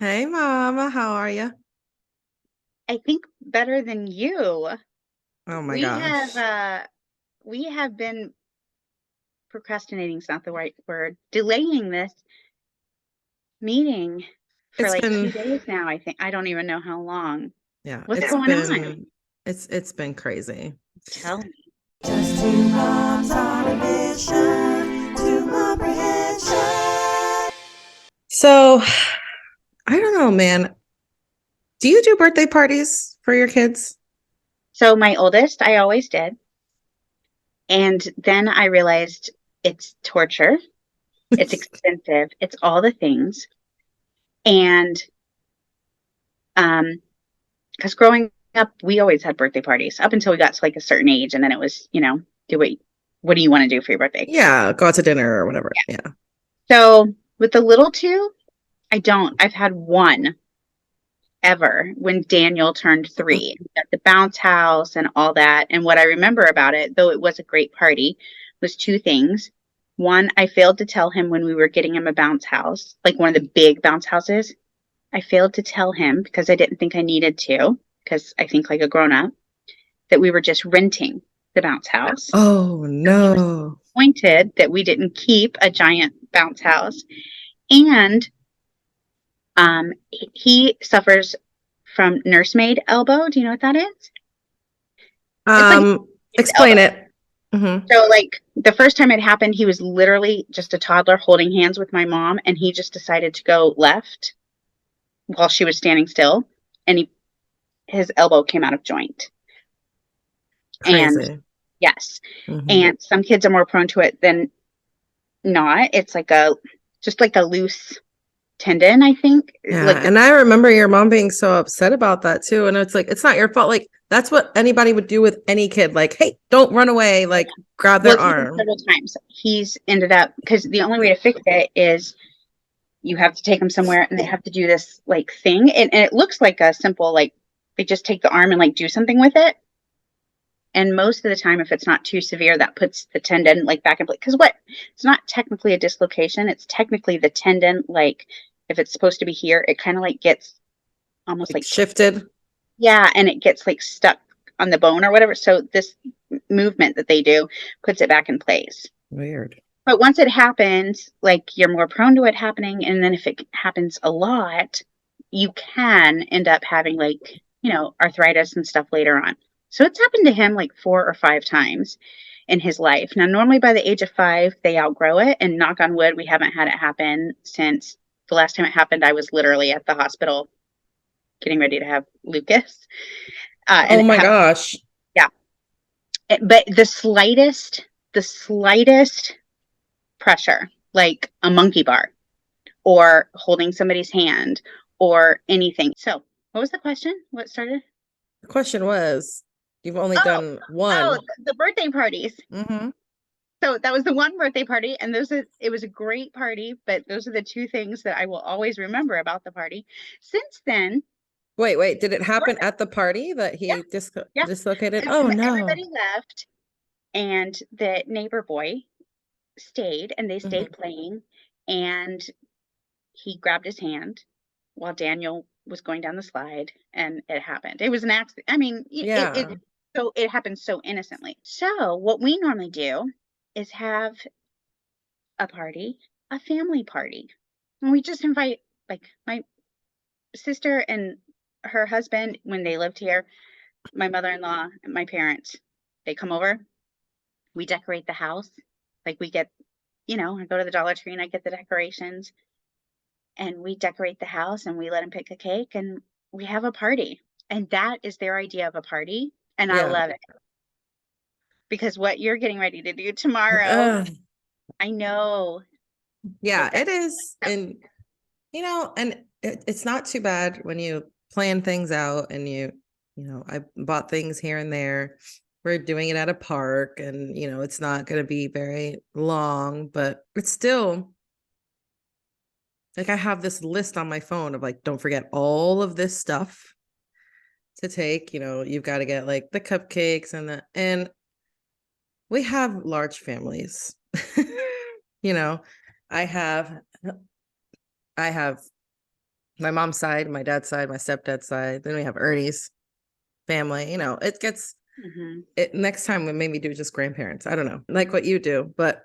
Hey, Mama, how are you? I think better than you. Oh my We have gosh. uh we have been procrastinating is not the right word. Delaying this meeting for It's like been 2 days now, I think. I don't even know how long. yeah, What's it's going on? been it's been crazy. Tell me. Just two moms on a mission to comprehension. So, I don't know, man. Do you do birthday parties for your kids? So my oldest, I always did. And then I realized it's torture, it's expensive, it's all the things. And because growing up, we always had birthday parties up until we got to like a certain age, and then it was, do what do you want to do for your birthday? Yeah, go out to dinner or whatever. Yeah. So with the little two, I don't. I've had one ever when Daniel turned 3 at the bounce house and all that. And what I remember about it, though it was a great party, was two things. One, I failed to tell him when we were getting him a bounce house, like one of the big bounce houses. I failed to tell him because I didn't think I needed to, because I think like a grown up, that we were just renting the bounce house. Oh He was no. disappointed that we didn't keep a giant bounce house. And he suffers from nursemaid elbow. Do you know what that is? It's like kid's Explain elbow. it. Hmm. So, like the first time it happened, he was literally just a toddler holding hands with my mom, and he just decided to go left while she was standing still, and his elbow came out of joint. And Crazy. yes, Hmm. and some kids are more prone to it than not. It's like a just like a loose tendon, I think. Yeah, Like the and I remember your mom being so upset about that too. And it's like, it's not your fault. Like, that's what anybody would do with any kid. Like, hey, don't run away. Like, grab well, their it's happened arm. several times. He's ended up because the only way to fix it is you have to take them somewhere and they have to do this like thing, and it looks like a simple like they just take the arm and like do something with it. And most of the time, if it's not too severe, that puts the tendon like back in place. Because what it's not technically a dislocation; it's technically the tendon. Like if it's supposed to be here, it kind of like gets almost Like, like shifted. yeah, and it gets like stuck on the bone or whatever. So this movement that they do puts it back in place. Weird. But once it happens, like you're more prone to it happening. And then if it happens a lot, you can end up having like, arthritis and stuff later on. So it's happened to him like 4 or 5 times in his life. Now, normally by the age of 5, they outgrow it. And knock on wood, we haven't had it happen since the last time it happened. I was literally at the hospital getting ready to have Lucas. And Oh it my happened, gosh. yeah. But the slightest pressure, like a monkey bar or holding somebody's hand or anything. So, what was the question? What started? The question was, you've only Oh, done oh, one. the birthday parties. Mm-hmm. So that was the one birthday party, and it was a great party, but those are the two things that I will always remember about the party. Since then, Wait. Did it happen at the party that yeah, he yeah, dislocated? Oh no. everybody left, and the neighbor boy stayed, and they Hmm. stayed playing, and he grabbed his hand while Daniel was going down the slide, and it happened. It was an accident. I mean, Yeah. it happened so innocently. So what we normally do is have a party, a family party, and we just invite like my sister and her husband when they lived here, my mother-in-law, and my parents. They come over. We decorate the house. Like we get, I go to the Dollar Tree and I get the decorations and we decorate the house and we let them pick a cake and we have a party. And that is their idea of a party. And I Yeah. love it because what you're getting ready to do tomorrow, Ugh. I know Yeah, that it that is. And it's not too bad when you plan things out and I bought things here and there. We're doing it at a park and it's not going to be very long, but it's still like I have this list on my phone of like, don't forget all of this stuff to take. You've got to get like the cupcakes and we have large families. you know, I have I have my mom's side, my dad's side, my stepdad's side. Then we have Ernie's family. You know, it gets it next time we maybe do just grandparents. I don't know, like what you do, but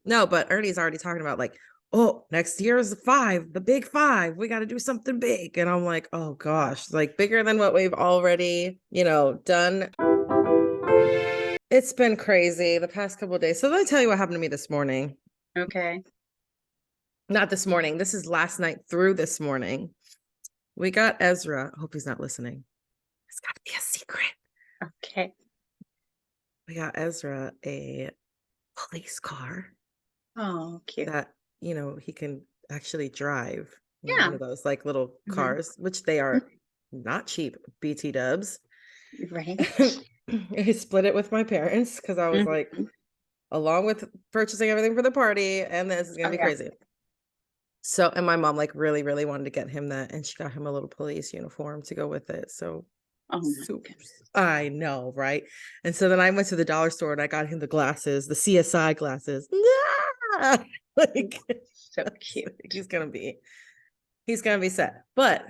no, but Ernie's already talking about like, oh, next year is the big 5. We got to do something big. And I'm like, oh gosh, like bigger than what we've already, you know, done. It's been crazy the past couple of days. So let me tell you what happened to me this morning. Okay. Not this morning. This is last night through this morning. We got Ezra. I hope he's not listening. It's got to be a secret. Okay. We got Ezra a police car Oh, cute. that, you know, he can actually drive. You know, Yeah. one of those like little cars, which they are not cheap, BT dubs. Right. I split it with my parents because I was like, along with purchasing everything for the party, and this is gonna be crazy. So, and my mom like really, really wanted to get him that, and she got him a little police uniform to go with it. So, I know, right? And so then I went to the dollar store and I got him the glasses, the CSI glasses. Like, so cute. He's gonna be set. But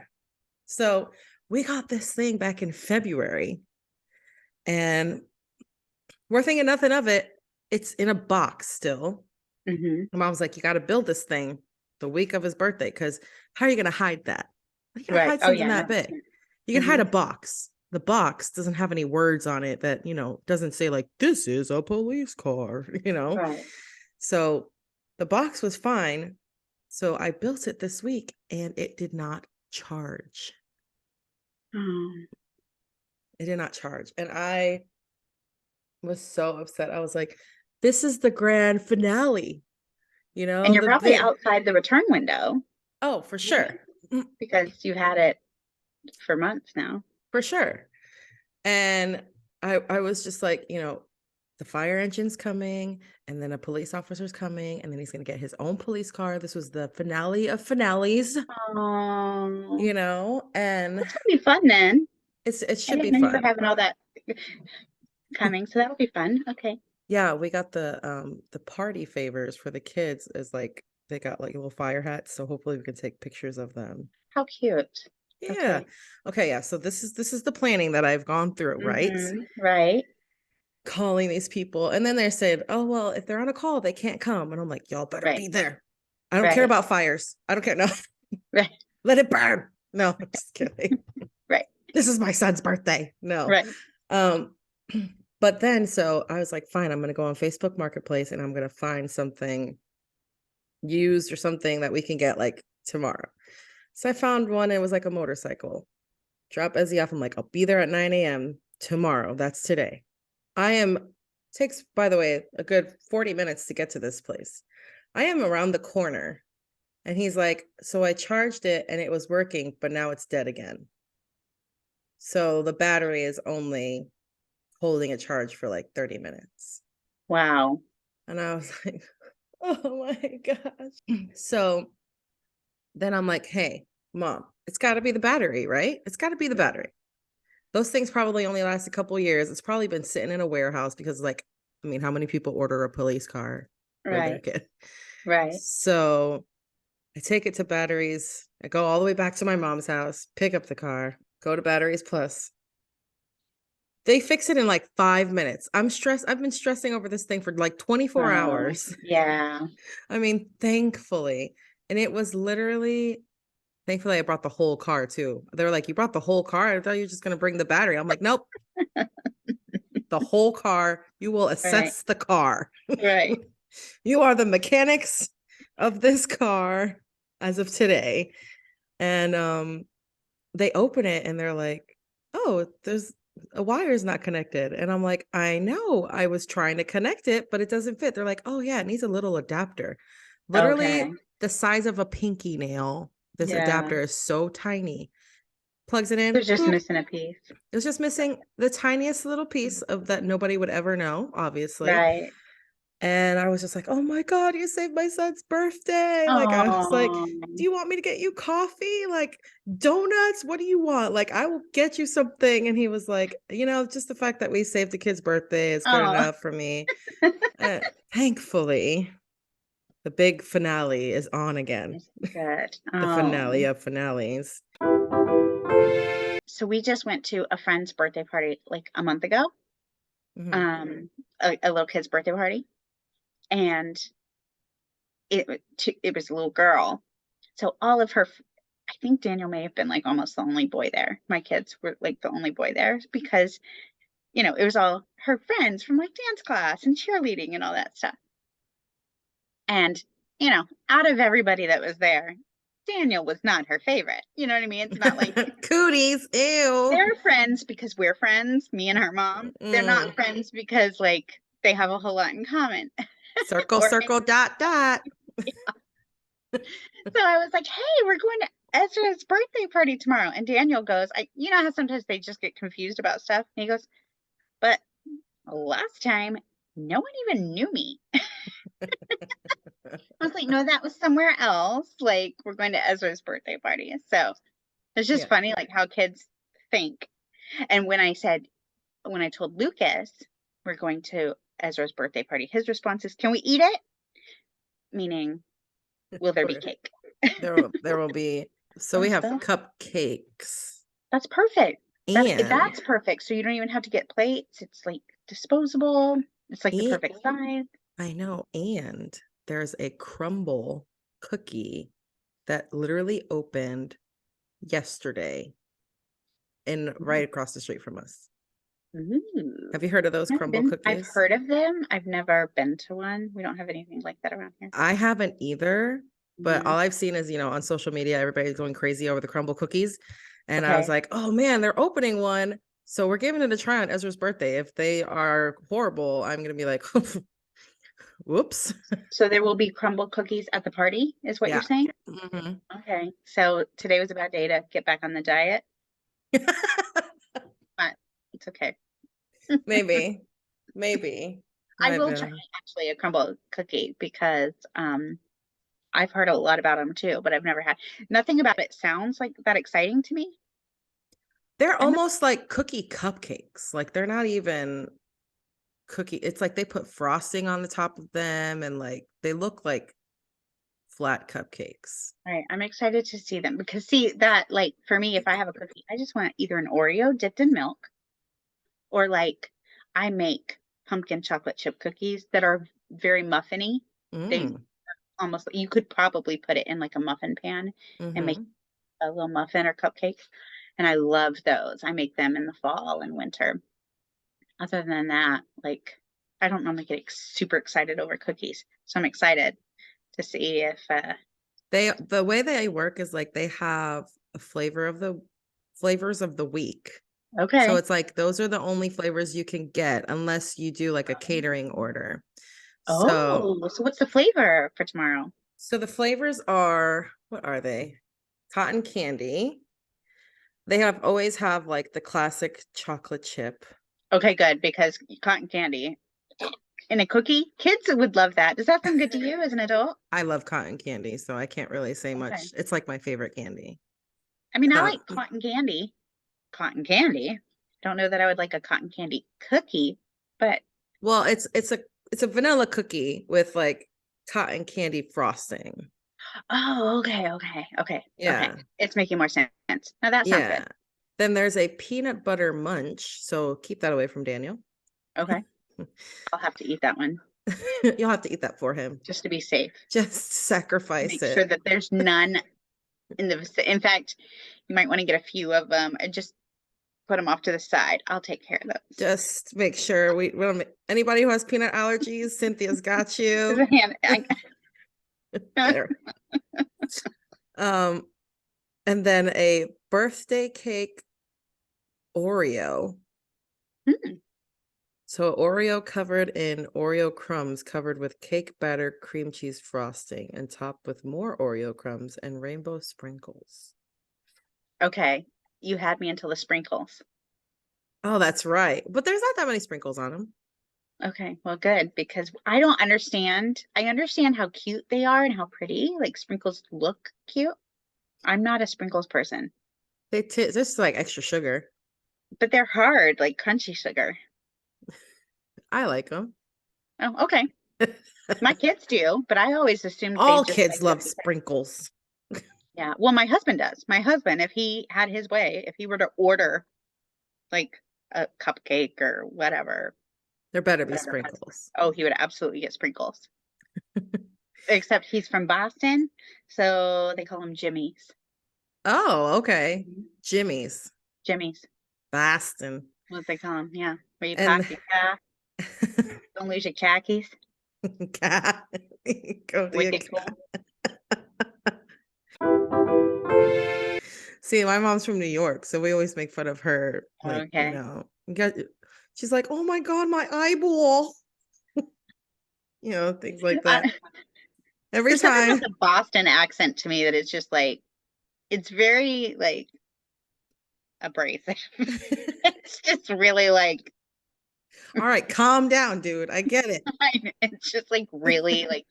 so we got this thing back in February, and we're thinking nothing of it. It's in a box still. My mom's like, you got to build this thing the week of his birthday, because how are you going to hide that? You can hide something that big. You can hide a box. The box doesn't have any words on it that, you know, doesn't say like, this is a police car, you know? Right. So the box was fine. So I built it this week and it did not charge. It did not charge. And I was so upset. I was like, this is the grand finale, you know? And you're probably outside the return window. Oh, for sure. Because you had it for months now. For sure. And I was just like, you know, the fire engine's coming, and then a police officer's coming, and then he's going to get his own police car. This was the finale of finales. Oh. You know, and it's gonna be fun then. It should be fun. You're having all that coming, so that'll be fun. Okay. Yeah, we got the party favors for the kids, is like they got like little fire hats, so hopefully we can take pictures of them. How cute. Yeah. Okay, yeah. So this is the planning that I've gone through, right? Right. Calling these people, and then they said, oh well, if they're on a call they can't come, and I'm like, y'all better be there. I don't care about fires. I don't care. No. Right. Let it burn. No, I'm just kidding. Right. This is my son's birthday. No. Right. But then so I was like, fine, I'm gonna go on Facebook Marketplace and I'm gonna find something used or something that we can get like tomorrow. So I found one. It was like a motorcycle. Drop Ezzy off. I'm like, I'll be there at 9 a.m. tomorrow. That's today. Takes, by the way, a good 40 minutes to get to this place. I am around the corner. And he's like, so I charged it and it was working, but now it's dead again. So the battery is only holding a charge for like 30 minutes. Wow. And I was like, oh my gosh. So then I'm like, hey, Mom, it's got to be the battery, right? It's got to be the battery. Those things probably only last a couple of years. It's probably been sitting in a warehouse because, like, I mean, how many people order a police car for their kid? Right. So I take it to Batteries. I go all the way back to my mom's house, pick up the car, go to Batteries Plus. They fix it in like 5 minutes. I'm stressed. I've been stressing over this thing for like 24 hours. Yeah. I mean, thankfully. And it was literally, thankfully, I brought the whole car too. They were like, you brought the whole car? I thought you were just going to bring the battery. I'm like, nope. The whole car. You will assess the car. Right. You are the mechanics of this car as of today. And they open it and they're like, oh, there's a wire is not connected. And I'm like, I know, I was trying to connect it, but it doesn't fit. They're like, oh yeah, it needs a little adapter. Literally the size of a pinky nail. This adapter is so tiny. Plugs it in. It was just missing a piece. It was just missing the tiniest little piece of that nobody would ever know, obviously. Right. And I was just like, oh my God, you saved my son's birthday. Like, I was like, do you want me to get you coffee? Like, donuts? What do you want? Like, I will get you something. And he was like, you know, just the fact that we saved the kid's birthday is good enough for me. Thankfully. The big finale is on again. Is it good? The finale Oh. of finales. So we just went to a friend's birthday party like a month ago. Mhm. A little kid's birthday party, and it was a little girl. So all of her, I think Daniel may have been like almost the only boy there. My kids were like the only boy there because, it was all her friends from like dance class and cheerleading and all that stuff. And, out of everybody that was there, Daniel was not her favorite. You know what I mean? It's not like Cooties, ew. they're friends because we're friends, me and her mom. They're not friends because like they have a whole lot in common. Circle, Or circle, dot, dot. so I was like, hey, we're going to Ezra's birthday party tomorrow. And Daniel goes, you know how sometimes they just get confused about stuff? And he goes, but last time, no one even knew me. I was like, no, that was somewhere else. Like, we're going to Ezra's birthday party. So it's just Yeah. funny, like how kids think. And when I told Lucas we're going to Ezra's birthday party, his response is, can we eat it? Meaning, will there be cake? There will be. So we have Awesome. cupcakes. That's perfect. And That's perfect. So you don't even have to get plates. It's like disposable. It's like the and- perfect size. I know. And there's a crumble cookie that literally opened yesterday and right across the street from us. Ooh. Have you heard of those crumble I've cookies? heard of them. I've never been to one. We don't have anything like that around here. I haven't either, but Mhm. all I've seen is, on social media, everybody's going crazy over the crumble cookies. And I was Okay. like, oh man, they're opening one. So we're giving it a try on Ezra's birthday. If they are horrible, I'm going to be like, whoops. So there will be crumble cookies at the party, is what Yeah. you're saying? Mhm. Okay. So today was a bad day to get back on the diet, but it's okay. Maybe. I will But, try actually a crumble cookie because I've heard a lot about them too, but I've never had. Nothing about it sounds like that exciting to me. they're I'm not- almost like cookie cupcakes. Like they're not even cookie. It's like they put frosting on the top of them and like they look like flat cupcakes. Right. I'm excited to see them because see that like for me, if I have a cookie, I just want either an Oreo dipped in milk or like I make pumpkin chocolate chip cookies that are very muffiny. They Mm. almost you could probably put it in like a muffin pan and make Mhm. a little muffin or cupcake. And I love those. I make them in the fall and winter. Other than that, like I don't normally get super excited over cookies. So I'm excited to see if The way they work is like they have a flavors of the week. So okay. it's like those are the only flavors you can get unless you do like a catering order. So So what's the flavor for tomorrow? the flavors are, what are they? Cotton candy. They always have like the classic chocolate chip. Okay, good, because cotton candy in a cookie, kids would love that. Does that sound good to you as an adult? I love cotton candy, so I can't really say Okay. much. It's like my favorite candy. I mean, I Um, like cotton candy. Cotton candy. Don't know that I would like a cotton candy cookie, but well, it's a vanilla cookie with like cotton candy frosting. oh, okay. Yeah. It's making more sense. Now that sounds Yeah. Then there's a peanut butter munch, so keep that away from Daniel. good. Okay. I'll have to eat that one You'll have to eat that for him. just to be safe. Just sacrifice Make it. sure that there's none in the in fact, you might want to get a few of them and just put them off to the side. I'll take care of those. Just make sure we don't anybody who has peanut allergies, Cynthia's got There's you. a hand. There. And then a birthday cake Oreo. Hmm. So Oreo covered in Oreo crumbs covered with cake batter, cream cheese frosting, and topped with more Oreo crumbs and rainbow sprinkles. Okay, you had me until the sprinkles. Oh, that's right. But there's not that many sprinkles on them. Okay, well, good, because I don't understand. I understand how cute they are and how pretty, like sprinkles look cute. I'm not a sprinkles person, Just like extra sugar. but they're hard, like crunchy sugar. I like them. Oh, okay. My kids do, but I always assumed they All just kids like love them because, sprinkles. yeah. Well, my husband does. My husband, if he had his way, if he were to order like a cupcake or whatever, There better be whatever, sprinkles. oh, he would absolutely get sprinkles. Except he's from Boston, so they call him Jimmy's. Oh, okay. Mhm. Jimmy's, Jimmy's, Boston. what they call him. Yeah, where you And park your car, don't lose your khakis. cat. Go to your Wicked cat. cool. See, my mom's from New York, so we always make fun of her. Like, Okay. she's like, "Oh my God, my eyeball." Things like that. Every There's something about time. the Boston accent to me that is just like, it's very like abrasive. It's just really like, All right, calm down, dude. I get it. it's just like really like,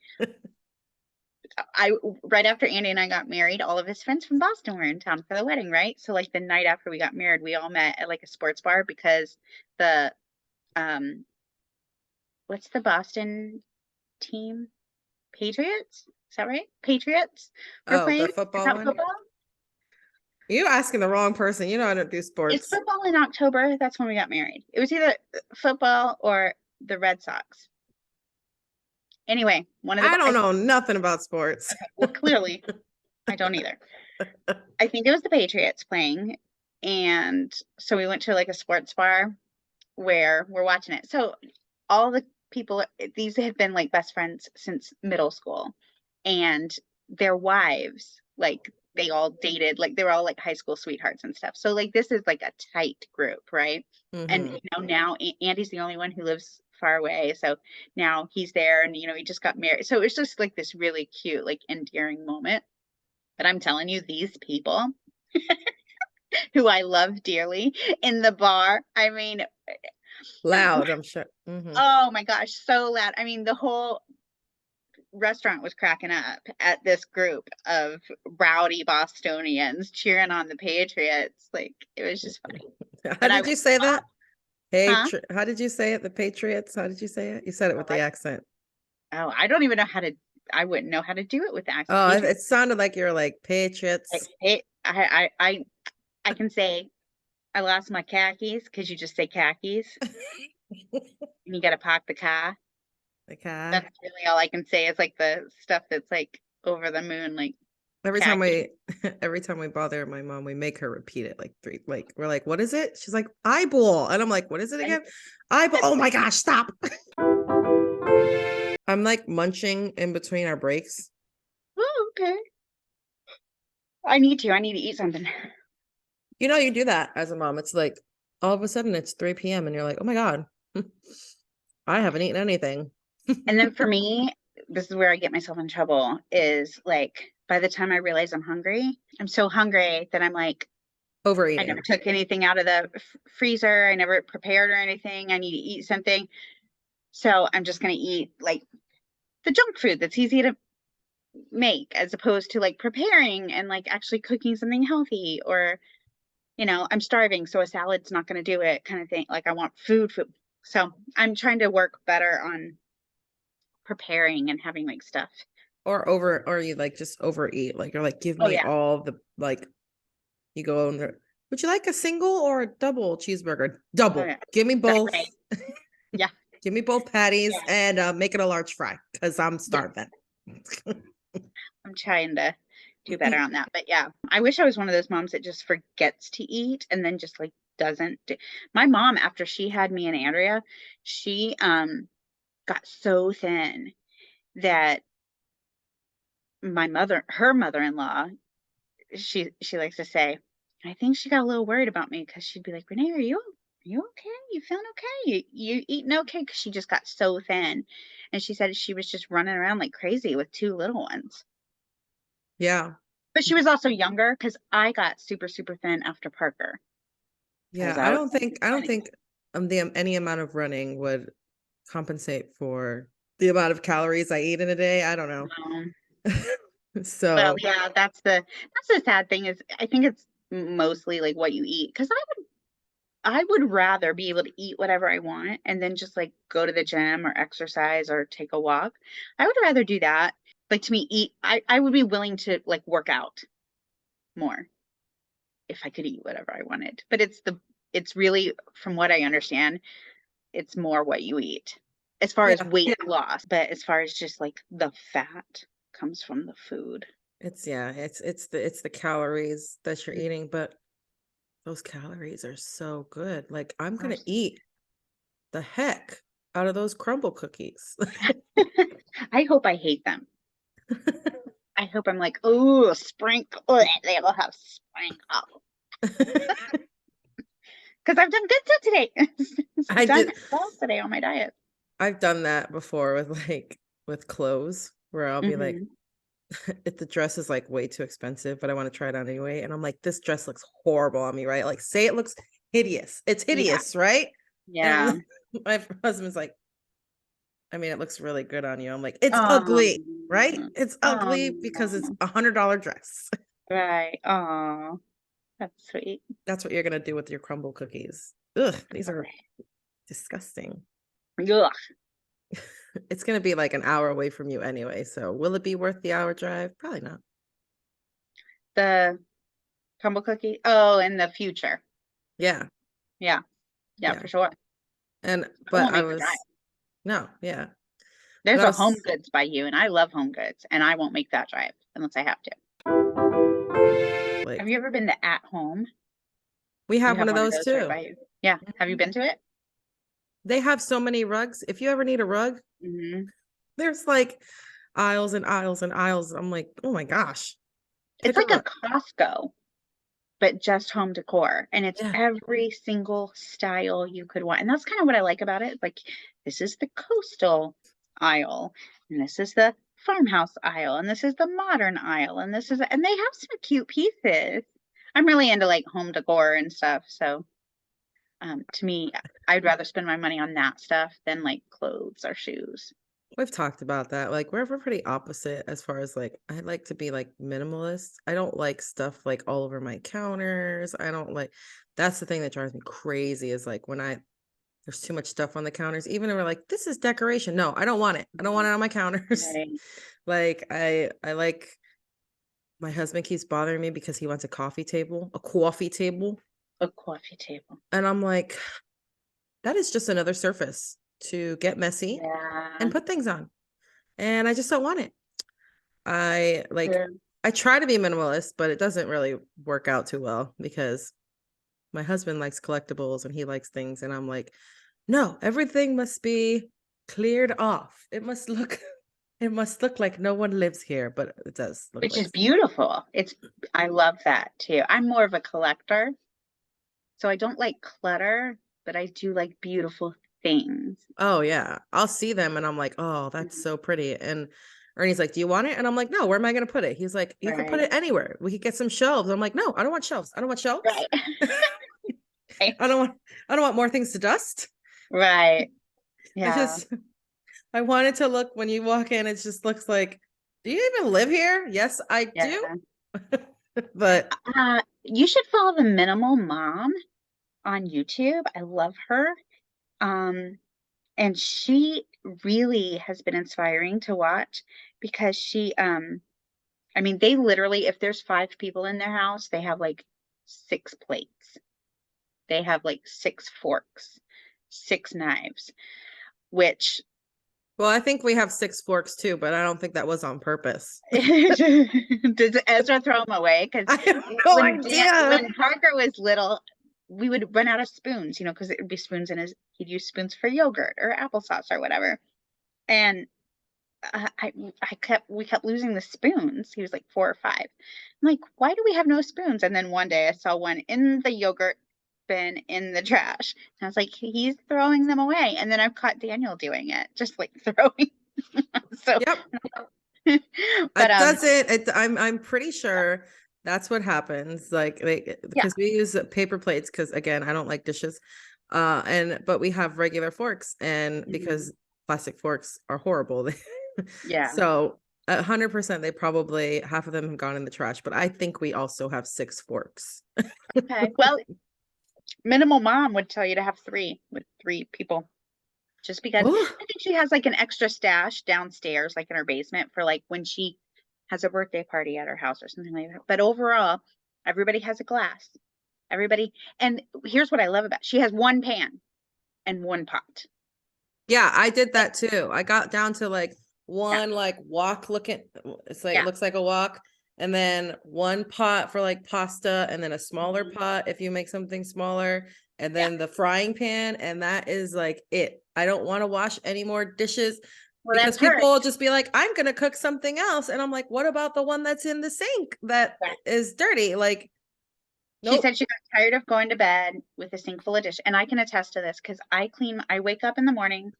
right after Andy and I got married, all of his friends from Boston were in town for the wedding, right? So like the night after we got married, we all met at like a sports bar because the um what's the Boston team? Patriots? Is that right? Patriots were Oh, the playing. Is football that one? football? You're asking the wrong person. You know I don't do It's sports. football in October. That's when we got married. It was either football or the Red Sox. Anyway, one of the I don't know nothing about sports. okay, well, clearly I don't either. I think it was the Patriots playing, and so we went to like a sports bar where we're watching it. So all the people, these have been like best friends since middle school, and their wives, like they all dated, like they were all like high school sweethearts and stuff. So like this is like a tight group, right? And Mhm. now Andy's the only one who lives far away, so now he's there, and he just got married. So it's just like this really cute, like endearing moment. But I'm telling you, these people who I love dearly in the bar, I mean, Loud, I'm sure. Mhm. oh my gosh, so loud. I mean, the whole restaurant was cracking up at this group of rowdy Bostonians cheering on the Patriots. Like it was just funny. How But I did was you say that? huh? How did you say it? The Patriots? How did you say it? You said it Oh, with the accent. I don't even know how to. I wouldn't know how to do it with the accent. Oh, Patriots. it sounded like you're like Patriots. I can say I lost my khakis because you just say khakis and you got to park the car. Okay. That's really all I can say is like the stuff that's like over the moon, like Every time khaki. we every time we bother my mom, we make her repeat it like three. Like we're like, "What is it?" She's like, "Eyeball," and I'm like, "What is it again?" Eyeball. Oh my gosh! Stop. I'm like munching in between our breaks. Oh, okay. I need to. I need to eat something. You do that as a mom. It's like all of a sudden it's 3 p.m. and you're like, "Oh my god, I haven't eaten anything." And then for me, this is where I get myself in trouble is like by the time I realize I'm hungry, I'm so hungry that I'm like, I never Overeating. took anything out of the freezer. I never prepared or anything. I need to eat something. So I'm just going to eat like the junk food that's easy to make as opposed to like preparing and like actually cooking something healthy or, I'm starving. So a salad's not going to do it kind of thing. Like I want food. So I'm trying to work better on preparing and having like stuff. Or you like just overeat. Like you're like, give Oh me yeah. all the like you go in there. Would you like a single or a double cheeseburger? Oh Double. yeah. Give me both. Right. Yeah. Give me both patties Yeah. and make it a large fry because I'm Yeah. starving. I'm trying to do better on that. But yeah, I wish I was one of those moms that just forgets to eat and then just like doesn't do. My mom, after she had me and Andrea, she got so thin that her mother-in-law, she likes to say, I think she got a little worried about me because she'd be like, Renee, are you okay? You feeling okay? You eating okay? Because she just got so thin. And she said she was just running around like crazy with two little ones. Yeah. But she was also younger because I got super, super thin after Parker. Because Yeah. I was I don't think any amount of running would compensate for the amount of calories I eat in a day. I don't know. um, well, So yeah, that's the sad thing is I think it's mostly like what you eat. Because I would rather be able to eat whatever I want and then just like go to the gym or exercise or take a walk. I would rather do that. Like to me, I would be willing to like work out more if I could eat whatever I wanted. But it's really, from what I understand, it's more what you eat as far as Yeah. weight loss, but as far as just like the fat comes from the food. It's the calories that you're eating, but those calories are so good. Like I'm gonna Are- eat the heck out of those crumble cookies. I hope I hate them. I hope I'm like, oh, sprinkle. They will have sprinkle. Because I've done good stuff today. I I've done did well today on my diet. I've done that before with clothes where I'll be like, Mhm. if the dress is like way too expensive, but I want to try it on anyway. And I'm like, this dress looks horrible on me, right? Like, say it looks hideous. It's Yeah. hideous, right? Yeah. And my husband's like, I mean, it looks really good on you. I'm like, it's ugly, right? Um, It's ugly because it's $100 dress. right. Oh, that's sweet. That's what you're gonna do with your crumble cookies. Ugh, these are Okay. disgusting. Ugh. It's gonna be like an hour away from you anyway. So will it be worth the hour drive? Probably not. The crumble cookie. Oh, in the future. Yeah, Yeah. Yeah, yeah. for sure. And I but won't I make the drive. was no, yeah. But There's I a Home was Goods by you, and I love Home Goods, and I won't make that drive unless I have to. Have like, you ever been to At Home? we You have one have of one of those those right too. by you. Yeah. Have you Mhm. been to it? They have so many rugs. If you ever need a rug, Hmm. there's like aisles and aisles and aisles. I'm like, oh my gosh, It's pick a like a rug. Costco, but just home decor, and it's Yeah. every single style you could want. And that's kind of what I like about it. Like, this is the coastal aisle, and this is the farmhouse aisle, and this is the modern aisle, and this is, and they have some cute pieces. I'm really into like home decor and stuff. So, to me, I'd rather spend my money on that stuff than like clothes or shoes. We've talked about that. Like we're pretty opposite as far as like I like to be like minimalist. I don't like stuff like all over my counters. I don't like that's the thing that drives me crazy is like when there's too much stuff on the counters, even though we're like, this is decoration. No, I don't want it. I don't want it on my counters. Right. Like I like my husband keeps bothering me because he wants a coffee table. A coffee table. And I'm like, that is just another surface to get messy Yeah. and put things on. And I just don't want it. I like True. I try to be minimalist, but it doesn't really work out too well because my husband likes collectibles and he likes things and I'm like, no, everything must be cleared off. It must look like no one lives here, but it does look Which like is beautiful. I love that too. I'm more of a collector, so I don't like clutter, but I do like beautiful things. oh yeah. I'll see them and I'm like, oh, that's Mhm. so pretty. And Ernie's like, do you want it? And I'm like, no, where am I gonna put it? He's like, you can put Right. it anywhere. We could get some shelves. I'm like, no, I don't want shelves. I don't want shelves. Right. Right. I don't want I don't want more things to dust. Right. I Yeah. just I want it to look when you walk in, it just looks like, do you even live here? Yes, I do. Yeah. But You should follow the Minimal Mom on YouTube. I love her. Um, and she really has been inspiring to watch because I mean, they literally, if there's 5 people in their house, they have like 6 plates. They have like 6 forks, 6 knives, which well, I think we have 6 forks too, but I don't think that was on purpose. does Ezra throw them away? Because I have no idea. when Parker was little, we would run out of spoons, because it would be spoons in he'd use spoons for yogurt or applesauce or whatever. And we kept losing the spoons. He was like 4 or 5. I'm like, why do we have no spoons? And then one day I saw one in the yogurt bin in the trash. And I was like, he's throwing them away. And then I've caught Daniel doing it, just like throwing. So, Yep. but It doesn't. I'm pretty sure that's what happens. Like yeah, because we use paper plates because again, I don't like dishes. But we have regular forks and mhm, because plastic forks are horrible. yeah. So 100% they probably half of them have gone in the trash, but I think we also have 6 forks. Okay. Well, Minimal mom would tell you to have 3 with 3 people. Just because I think she has like an extra stash downstairs, like in her basement for like when she has a birthday party at her house or something like that. But overall, everybody has a glass. Everybody, and here's what I love about she has 1 pan and 1 pot. Yeah, I did that too. I got down to like one like wok looking, it's like Yeah. it looks like a wok, and then 1 pot for like pasta, and then a smaller pot if you make something smaller, and then the frying pan, and that is like it. I don't want to wash any more dishes Well, because that's her. people will just be like, I'm gonna cook something else, and I'm like, what about the one that's in the sink that is dirty? Like, She said she got tired of going to bed with a sink full of dishes, and I can attest to this because I wake up in the morning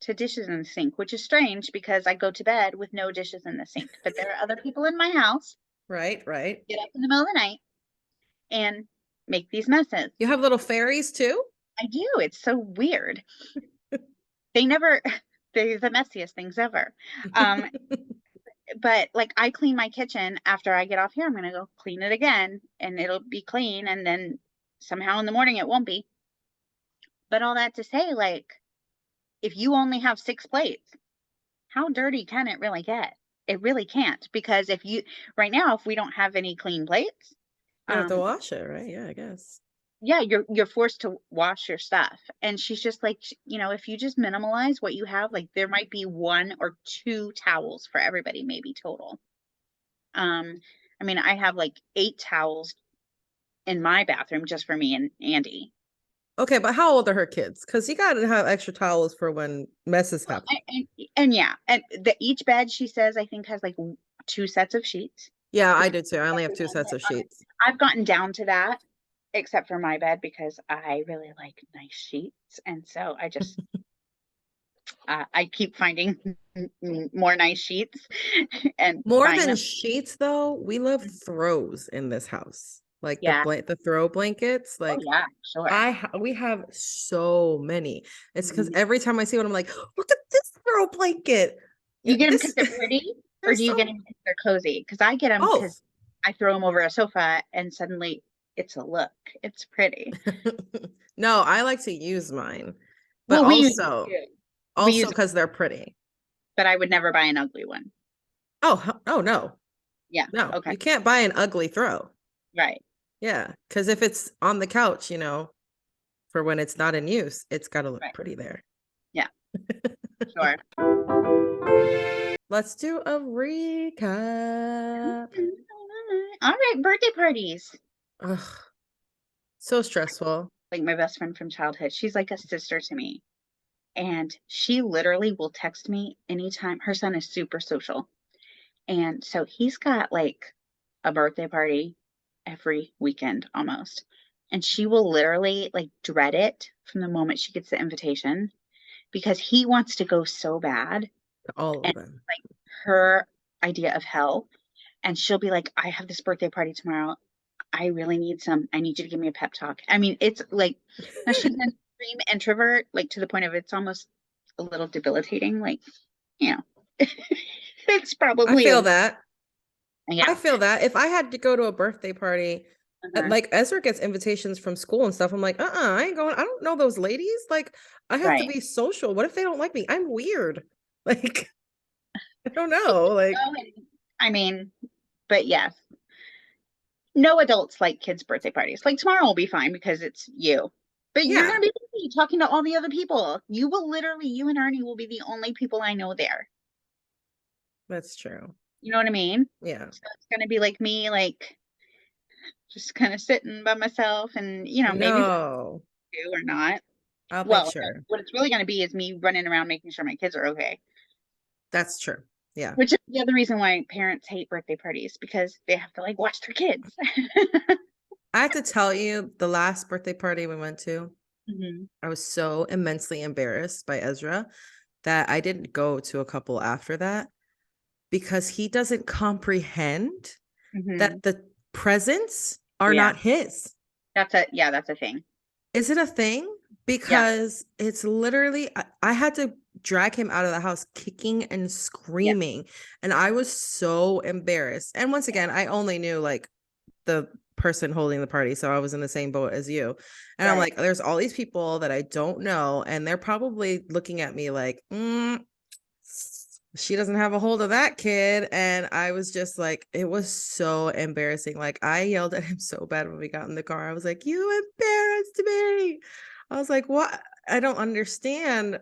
to dishes in the sink, which is strange because I go to bed with no dishes in the sink. But there are other people in my house right. get up in the middle of the night and make these messes. You have little fairies too? I do. It's so weird. They're the messiest things ever. But like I clean my kitchen after I get off here. I'm gonna go clean it again and it'll be clean, and then somehow in the morning it won't be. But all that to say, like, if you only have 6 plates, how dirty can it really get? It really can't, because right now, if we don't have any clean plates, You have to wash it, right? Yeah, I guess. yeah, you're forced to wash your stuff. And she's just like, if you just minimalize what you have, like there might be 1 or 2 towels for everybody, maybe total. I mean, I have like 8 towels in my bathroom just for me and Andy. Okay, but how old are her kids? Because you got to have extra towels for when messes happen. And yeah, and each bed, she says, I think has like 2 sets of sheets. Yeah, I do too. I only have 2 sets of sheets. I've gotten down to that, except for my bed, because I really like nice sheets. And so I just, I keep finding more nice sheets and More buying than them. sheets, though, we love throws in this house. Like Yeah. the throw blankets. Like, Oh, yeah, sure. we have so many. It's because Mhm. every time I see one, I'm like, look at this throw blanket. You get them This- because they're pretty, or they're do you get them because they're cozy? Because I get them both. because I throw them over a sofa and suddenly it's a look. It's pretty. No, I like to use mine, but Well, we use also it too. We use it, because they're pretty. but I would never buy an ugly one. Oh no. Yeah. No, Okay. you can't buy an ugly throw. Right. Yeah, because if it's on the couch, for when it's not in use, it's got to look Right. pretty there. Yeah. Sure. Let's do a recap. All right, birthday parties. Ugh, so stressful. Like my best friend from childhood, she's like a sister to me. And she literally will text me anytime. Her son is super social. And so he's got like a birthday party every weekend almost. And she will literally like dread it from the moment she gets the invitation, because he wants to go so bad. All of And them. like her idea of hell. And she'll be like, I have this birthday party tomorrow. I really need I need you to give me a pep talk. I mean, it's like, now she's an extreme introvert, like to the point of it's almost a little debilitating. Like, it's probably I feel that. Yeah. I feel that. If I had to go to a birthday party, Uh-huh. like Ezra gets invitations from school and stuff, I'm like, I ain't going. I don't know those ladies. Like, I have to Right. be social. What if they don't like me? I'm weird. Like, I don't know. Like, I mean, but yes, no adults like kids' birthday parties. Like tomorrow will be fine because it's you, but you're yeah, gonna be busy talking to all the other people. You and Ernie will be the only people I know there. that's true. You know what I mean? Yeah. So it's gonna be like me, like just kind of sitting by myself, and maybe No, do or not. I'll Well, make sure. what it's really gonna be is me running around making sure my kids are okay. That's true. Yeah. Which is the other reason why parents hate birthday parties, because they have to like watch their kids. I have to tell you, the last birthday party we went to, Mhm. I was so immensely embarrassed by Ezra that I didn't go to a couple after that, because he doesn't comprehend Mhm. that the presents are Yeah. not his. That's a thing. Is it a thing? Because it's literally, I had to drag him out of the house kicking and screaming. And I was so embarrassed. And once again, I only knew like the person holding the party. So I was in the same boat as you. And I'm Right. like, there's all these people that I don't know. And they're probably looking at me like, she doesn't have a hold of that kid. And I was just like, it was so embarrassing. Like I yelled at him so bad when we got in the car. I was like, you embarrassed me. I was like, what? I don't understand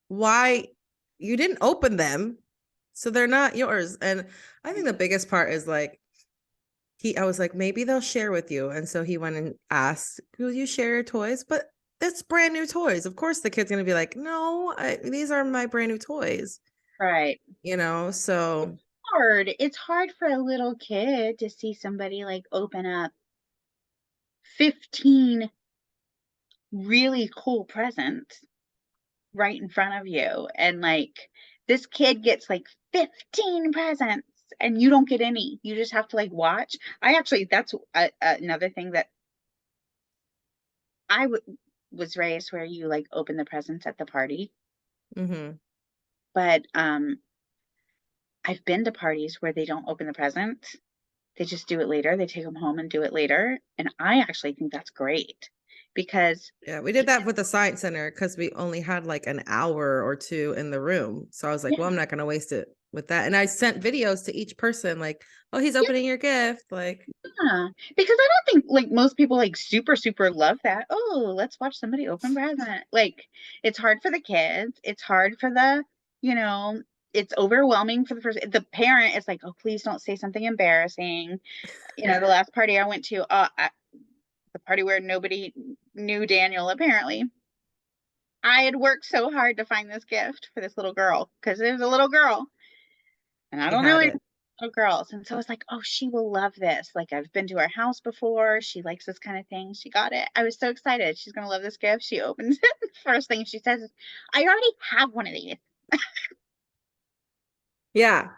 why you didn't open them. So they're not yours. And I think the biggest part is like, I was like, maybe they'll share with you. And so he went and asked, will you share your toys? But it's brand new toys. Of course, the kid's going to be like, no, these are my brand new toys, Right. so Hard. It's hard for a little kid to see somebody like open up 15 really cool presents right in front of you. And like this kid gets like 15 presents and you don't get any. You just have to like watch. That's another thing that I was raised where you like open the presents at the party. But I've been to parties where they don't open the presents. They just do it later. They take them home and do it later. And I actually think that's great because yeah, we did that with the science center because we only had like an hour or two in the room. So I was like, well, I'm not going to waste it with that. And I sent videos to each person like, oh, he's opening your gift. Like, yeah, because I don't think like most people like super love that. Oh, let's watch somebody open present. Like it's hard for the kids. It's hard for it's overwhelming for the parent. It's like, oh, please don't say something embarrassing. The last party I went to, the party where nobody knew Daniel, apparently. I had worked so hard to find this gift for this little girl because there's a little girl and I she don't know had any it. little girls. And so I was like, oh, she will love this. Like I've been to her house before. She likes this kind of thing. She got it. I was so excited. She's going to love this gift. She opens it. First thing she says is, I already have one of these. Yeah,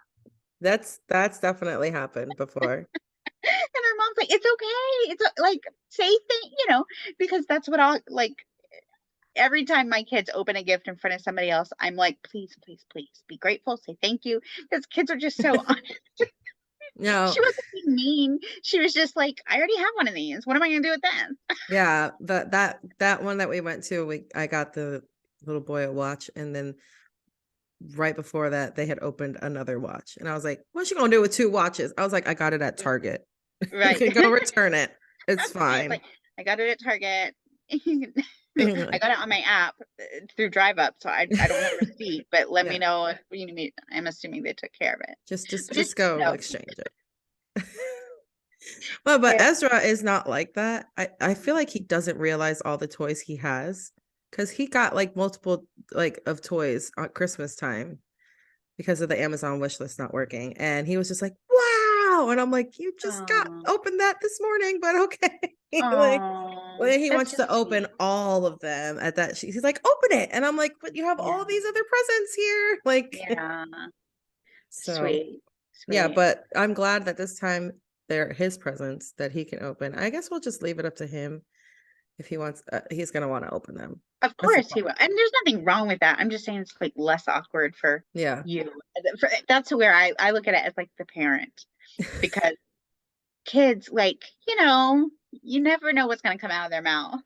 that's definitely happened before. And her mom's like, it's okay. It's like, say thing, because that's what I'll like. Every time my kids open a gift in front of somebody else, I'm like, please be grateful, say thank you. Because kids are just so honest. No, She wasn't being mean. She was just like, I already have one of these. What am I gonna do with that? yeah, that one that we went to, I got the little boy a watch, and then right before that, they had opened another watch, and I was like, "What's she gonna do with two watches?" I was like, "I got it at Target. You Right. can go return it. It's fine." Like, I got it at Target. I got it on my app through Drive Up, so I don't have a receipt, but let me Yeah. know if you need me. I'm assuming they took care of it. Just go exchange it. But Ezra is not like that. I feel like he doesn't realize all the toys he has because he got like multiple like of toys on Christmas time because of the Amazon wish list not working. And he was just like, wow. And I'm like, you just got opened that this morning, but okay. Like when he wants to open all of them at that, he's like, open it. And I'm like, but you have all these other presents here. Like, yeah. so Sweet. yeah, but I'm glad that this time they're his presents that he can open. I guess we'll just leave it up to him if he wants. He's gonna want to open them. Of course he will. And there's nothing wrong with that. I'm just saying it's like less awkward for you. That's where I look at it as like the parent, because kids, like, you never know what's going to come out of their mouth.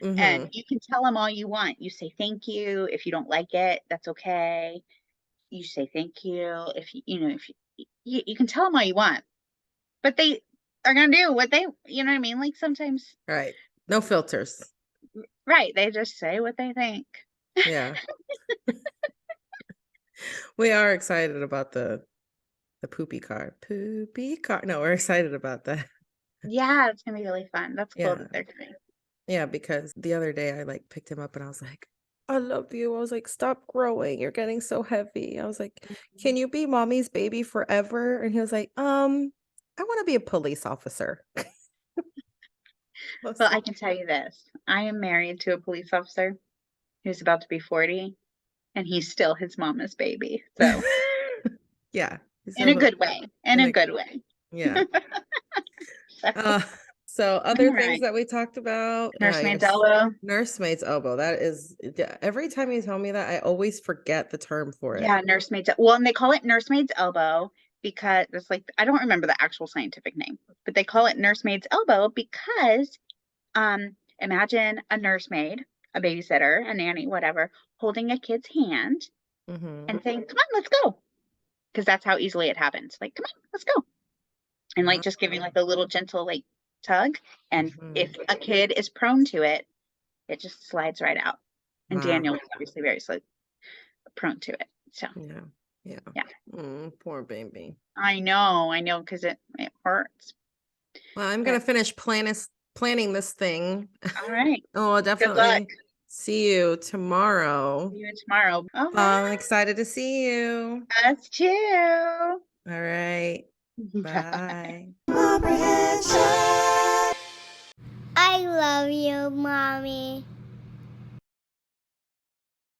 And you can tell them all you want. You say thank you. If you don't like it, that's okay. You say thank you. If you can tell them all you want, but they are going to do what they, you know what I mean? Like sometimes. Right. No filters. Right. They just say what they think. Yeah. We are excited about the poopy car. Poopy car. No, we're excited about that. Yeah, it's gonna be really fun. That's cool that they're doing. Yeah, because the other day I like picked him up and I was like, I love you. I was like, stop growing. You're getting so heavy. I was like, can you be mommy's baby forever? And he was like, I want to be a police officer. Well, I can tell you this. I am married to a police officer who's about to be 40, and he's still his mama's baby. So yeah. In a good way. In a good way. Yeah. So other things that we talked about. Nursemaid's elbow. Nursemaid's elbow. That is, every time you tell me that, I always forget the term for it. Yeah, nursemaid's. Well, and they call it nursemaid's elbow because it's like, I don't remember the actual scientific name, but they call it nursemaid's elbow because imagine a nursemaid, a babysitter, a nanny, whatever, holding a kid's hand Mhm. and saying, come on, let's go. Because that's how easily it happens. Like, come on, let's go. And like just giving like a little gentle like tug. And if a kid is prone to it, it just slides right out. And Wow. Daniel is obviously very prone to it. So Yeah. Yeah. Poor baby. I know, because it hurts. Well, I'm gonna But finish planning this thing. all right. Oh, I'll Good luck. definitely see you tomorrow. See you tomorrow. All I'm right. excited to see you. Us too. All right. Bye. Bye. Comprehension. I love you, Mommy.